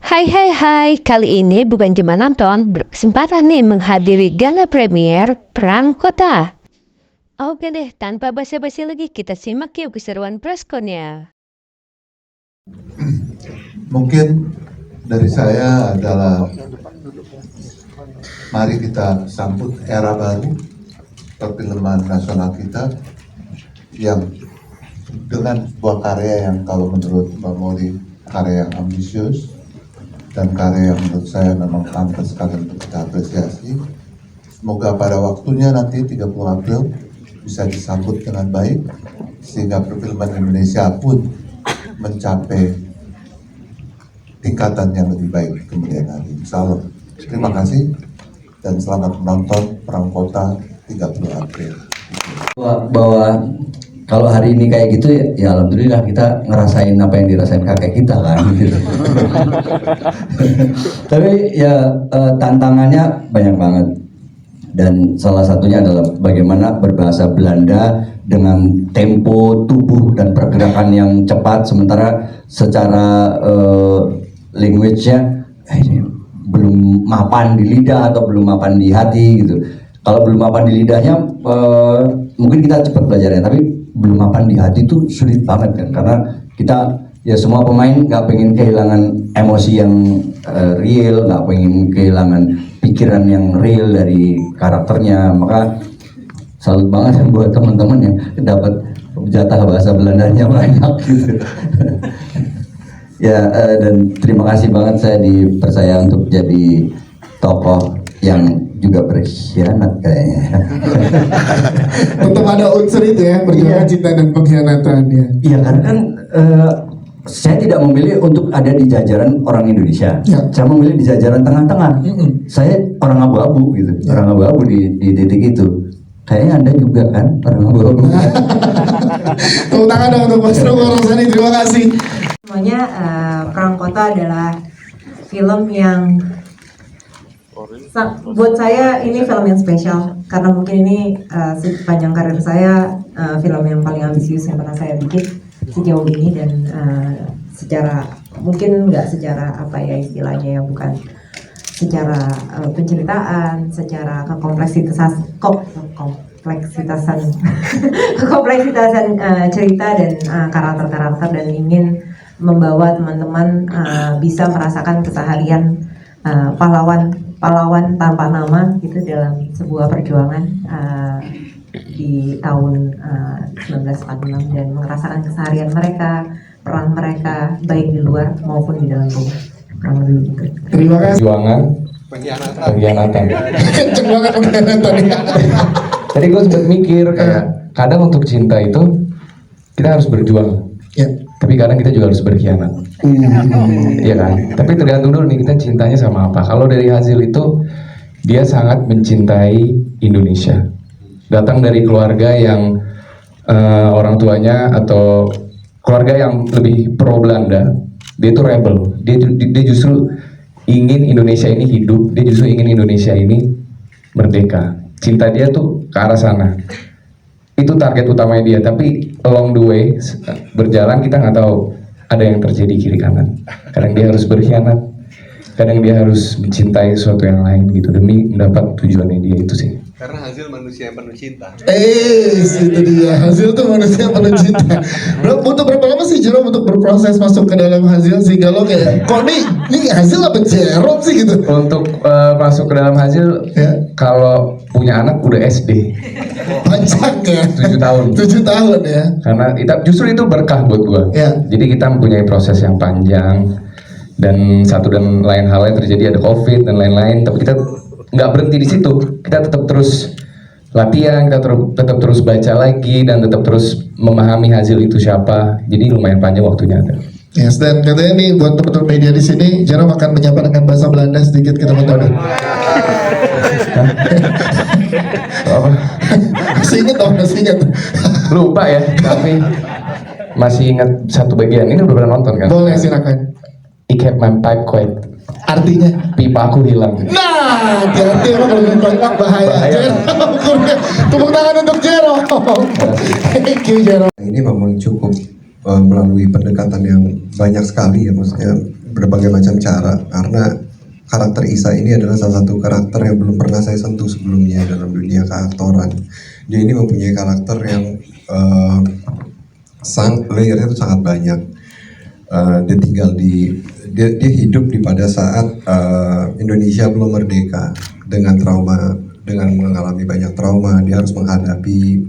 Hai, kali ini bukan cuma nonton, berkesempatan nih menghadiri gala premier Perang Kota. Oke deh, tanpa basa-basi lagi, kita simak yuk keseruan pressconnya. Mungkin dari saya adalah mari kita sambut era baru perfilman nasional kita yang dengan sebuah karya yang kalau menurut Mbak Moli karya yang ambisius dan karya yang menurut saya memang pantas sekali untuk kita apresiasi. Semoga pada waktunya nanti 30 April bisa disambut dengan baik sehingga perfilman Indonesia pun mencapai tingkatan yang lebih baik kemudian hari. Insyaallah. Terima kasih dan selamat menonton Perang Kota 30 April. Bahwa kalau hari ini kayak gitu ya alhamdulillah kita ngerasain apa yang dirasain kakek kita kan gitu. Tapi ya tantangannya banyak banget dan salah satunya adalah bagaimana berbahasa Belanda dengan tempo tubuh dan pergerakan yang cepat sementara secara language-nya belum mapan di lidah atau belum mapan di hati gitu. Kalau belum mapan di lidahnya mungkin kita cepat belajarnya, tapi belum mapan di hati itu sulit banget kan, karena kita ya semua pemain nggak pengen kehilangan emosi yang real, nggak pengen kehilangan pikiran yang real dari karakternya. Maka salut banget buat teman-teman yang dapat jatah bahasa Belandanya banyak gitu. Ya dan terima kasih banget saya dipercaya untuk jadi tokoh yang juga berkhianat kayaknya. Tetap ada unsur itu ya, perjuangan cinta dan pengkhianatan ya. Iya karena kan saya tidak memilih untuk ada di jajaran orang Indonesia. Ya. Saya memilih di jajaran tengah-tengah. Saya orang abu-abu gitu, orang abu-abu di titik itu. Kayaknya Anda juga kan orang abu-abu. Tepuk tangan dong untuk Mas Roko Rosani, terima kasih. Semuanya Perang Kota adalah film yang buat saya ini film yang spesial karena mungkin ini sepanjang karir saya film yang paling ambisius yang pernah saya bikin sejauh ini dan secara mungkin nggak secara apa ya istilahnya ya, bukan secara penceritaan, secara kompleksitasan cerita dan karakter-karakter, dan ingin membawa teman-teman bisa merasakan keseharian pahlawan tanpa nama gitu dalam sebuah perjuangan di tahun 1946 dan merasakan keseharian mereka, peran mereka baik di luar maupun di dalam rumah. Terima kasih. Perjuangan, pengkhianatan. Kenceng banget pengkhianatan ya. Tadi gue sempat mikir kayak kadang untuk cinta itu kita harus berjuang, Ya. tapi kadang kita juga harus berkhianat. Iya kan? Tapi tergantung dulu nih kita cintanya sama apa. Kalau dari hasil itu dia sangat mencintai Indonesia. Datang dari keluarga yang orang tuanya atau keluarga yang lebih pro Belanda. Dia itu rebel. Dia justru ingin Indonesia ini hidup. Dia justru ingin Indonesia ini merdeka. Cinta dia tuh ke arah sana. Itu target utamanya dia. Tapi along the way berjalan kita nggak tahu ada yang terjadi kiri kanan. Kadang dia harus berkhianat, kadang dia harus mencintai sesuatu yang lain gitu demi mendapat tujuannya dia itu sih. Karena hasil manusia yang penuh cinta. Itu dia, hasil tuh manusia penuh cinta. Bro, butuh berapa lama sih Jerome untuk berproses masuk ke dalam hasil sehingga lo kayak kok nih hasil apa Jerome sih gitu? Untuk masuk ke dalam hasil Ya. kalau punya anak udah SD Panjang ya. 7 tahun. 7 tahun ya. Karena justru itu berkah buat gua. Ya. Jadi kita mempunyai proses yang panjang dan satu dan lain halnya terjadi, ada COVID dan lain-lain. Tapi kita nggak berhenti di situ. Kita tetap terus latihan, kita tetap terus baca lagi dan tetap terus memahami hasil itu siapa. Jadi lumayan panjang waktunya. Yes, dan katanya nih buat teman-teman media di sini, Jerome akan menyapa dengan bahasa Belanda sedikit ke teman-teman. Masih inget dong, masih inget. Lupa ya, tapi masih ingat satu bagian. Ini udah pernah nonton kan? Boleh silakan. Ik heb mijn pipe kwijt. Artinya? Pipa aku hilang. Nah, hati-hati emang kalau banyak bahaya. Jerome, tepuk tangan untuk Jerome. Thank you Jerome. Ini memang cukup melalui pendekatan yang banyak sekali ya, maksudnya berbagai macam cara, karena karakter Isa ini adalah salah satu karakter yang belum pernah saya sentuh sebelumnya dalam dunia keaktoran. Dia ini mempunyai karakter yang layernya itu sangat banyak. Dia hidup di pada saat Indonesia belum merdeka, dengan mengalami banyak trauma. Dia harus menghadapi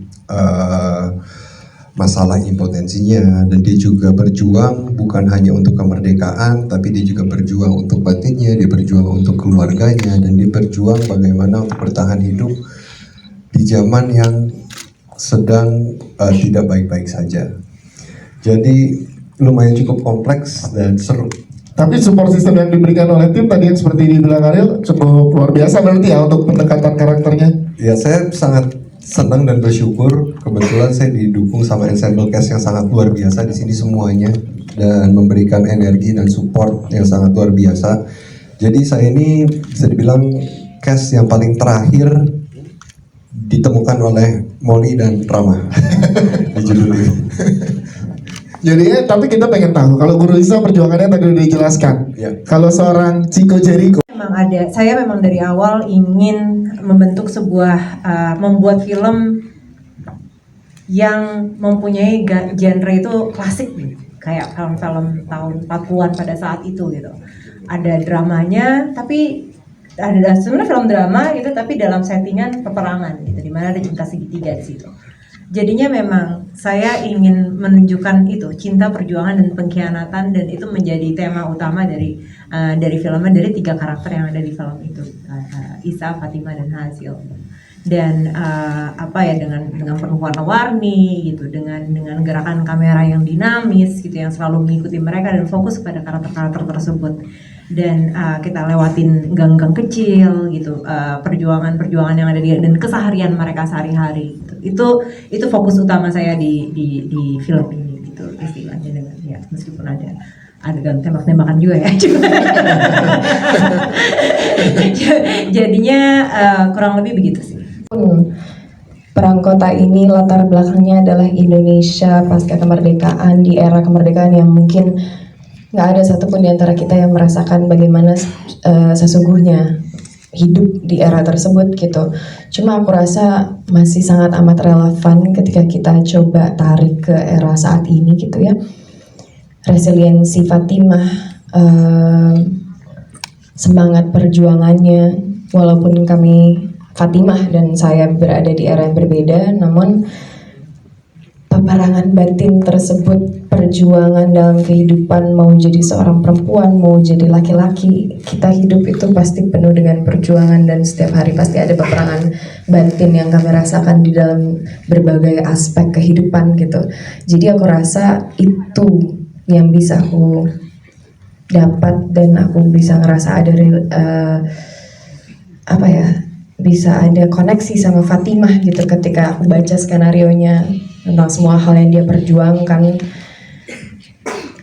masalah impotensinya, dan dia juga berjuang bukan hanya untuk kemerdekaan, tapi dia juga berjuang untuk batinnya, dia berjuang untuk keluarganya, dan dia berjuang bagaimana untuk bertahan hidup di zaman yang sedang tidak baik-baik saja. Jadi lumayan cukup kompleks dan seru. Tapi support system yang diberikan oleh tim tadi yang seperti dibilang Ariel cukup luar biasa berarti ya untuk pendekatan karakternya. Ya, saya sangat senang dan bersyukur kebetulan saya didukung sama ensemble cast yang sangat luar biasa di sini semuanya, dan memberikan energi dan support yang sangat luar biasa. Jadi saya ini bisa dibilang cast yang paling terakhir ditemukan oleh Molly dan Rama di judul ini. Jadi tapi kita pengen tahu kalau Guru Isa perjuangannya tadi udah dijelaskan. Ya. Kalau seorang Chico Jericho Saya memang dari awal ingin membentuk sebuah membuat film yang mempunyai genre itu klasik gitu. Kayak film-film tahun 40-an pada saat itu gitu. Ada dramanya, tapi ada sebenarnya film drama gitu, tapi dalam settingan peperangan gitu, dimana ada cinta segitiga di situ. Jadinya memang saya ingin menunjukkan itu, cinta, perjuangan, dan pengkhianatan, dan itu menjadi tema utama dari filmnya, dari 3 karakter yang ada di film itu, Isa, Fatima, dan Hasil. Dan dengan penuh warna-warni gitu, dengan gerakan kamera yang dinamis gitu, yang selalu mengikuti mereka dan fokus pada karakter-karakter tersebut. Dan kita lewatin gang-gang kecil gitu, perjuangan yang ada dan keseharian mereka sehari-hari gitu. Itu fokus utama saya di film ini gitu, istilahnya, dengan ya meskipun ada adegan tembak-tembakan juga ya. Jadinya kurang lebih begitu sih. Perang Kota ini latar belakangnya adalah Indonesia pasca kemerdekaan, di era kemerdekaan yang mungkin nggak ada satupun di antara kita yang merasakan bagaimana sesungguhnya hidup di era tersebut gitu. Cuma aku rasa masih sangat amat relevan ketika kita coba tarik ke era saat ini gitu ya. Resiliensi Fatimah, semangat perjuangannya, walaupun kami Fatimah dan saya berada di era yang berbeda, namun peperangan batin tersebut, perjuangan dalam kehidupan, mau jadi seorang perempuan, mau jadi laki-laki, kita hidup itu pasti penuh dengan perjuangan, dan setiap hari pasti ada peperangan batin yang kami rasakan di dalam berbagai aspek kehidupan gitu. Jadi aku rasa itu yang bisa aku dapat, dan aku bisa ngerasa ada bisa ada koneksi sama Fatimah gitu ketika aku baca skenarionya tentang semua hal yang dia perjuangkan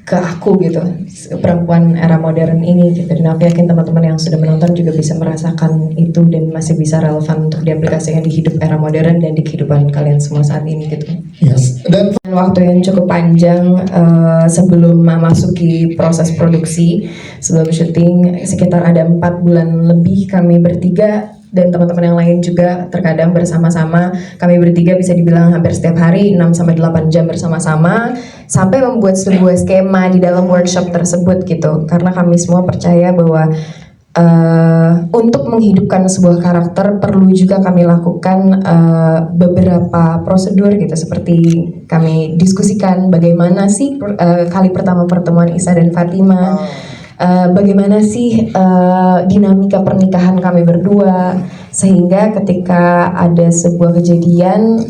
ke aku gitu, perempuan era modern ini gitu. Dan aku yakin teman-teman yang sudah menonton juga bisa merasakan itu dan masih bisa relevan untuk diaplikasikan di hidup era modern dan di kehidupan kalian semua saat ini gitu. Yes. Dan waktu yang cukup panjang sebelum memasuki proses produksi, sebelum syuting, sekitar ada 4 bulan lebih kami bertiga dan teman-teman yang lain juga terkadang bersama-sama. Kami bertiga bisa dibilang hampir setiap hari 6-8 jam bersama-sama, sampai membuat sebuah skema di dalam workshop tersebut gitu. Karena kami semua percaya bahwa untuk menghidupkan sebuah karakter perlu juga kami lakukan beberapa prosedur gitu, seperti kami diskusikan bagaimana sih kali pertama pertemuan Isa dan Fatimah, bagaimana sih dinamika pernikahan kami berdua, sehingga ketika ada sebuah kejadian,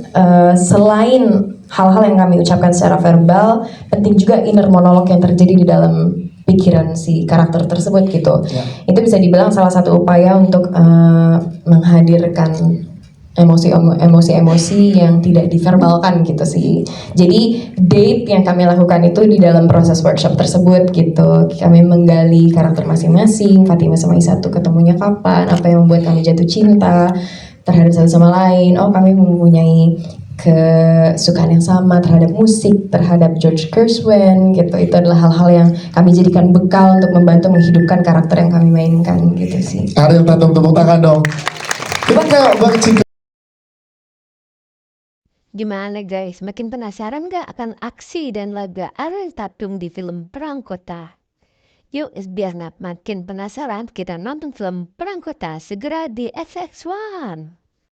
selain hal-hal yang kami ucapkan secara verbal, penting juga inner monolog yang terjadi di dalam pikiran si karakter tersebut gitu. Itu bisa dibilang salah satu upaya untuk menghadirkan emosi-emosi yang tidak diverbalkan gitu sih. Jadi date yang kami lakukan itu di dalam proses workshop tersebut gitu. Kami menggali karakter masing-masing, Fatimah sama Isa tuh ketemunya kapan, apa yang membuat kami jatuh cinta terhadap satu sama lain. Oh, kami mempunyai kesukaan yang sama terhadap musik, terhadap George Gershwin gitu. Itu adalah hal-hal yang kami jadikan bekal untuk membantu menghidupkan karakter yang kami mainkan gitu sih. Ariel Tatum, tepuk tangan dong. Kita ke Bang Cika. Gimana guys, makin penasaran gak akan aksi dan laga Ariel Tatum di film Perang Kota? Yuk, biar makin penasaran, kita nonton film Perang Kota segera di FX1.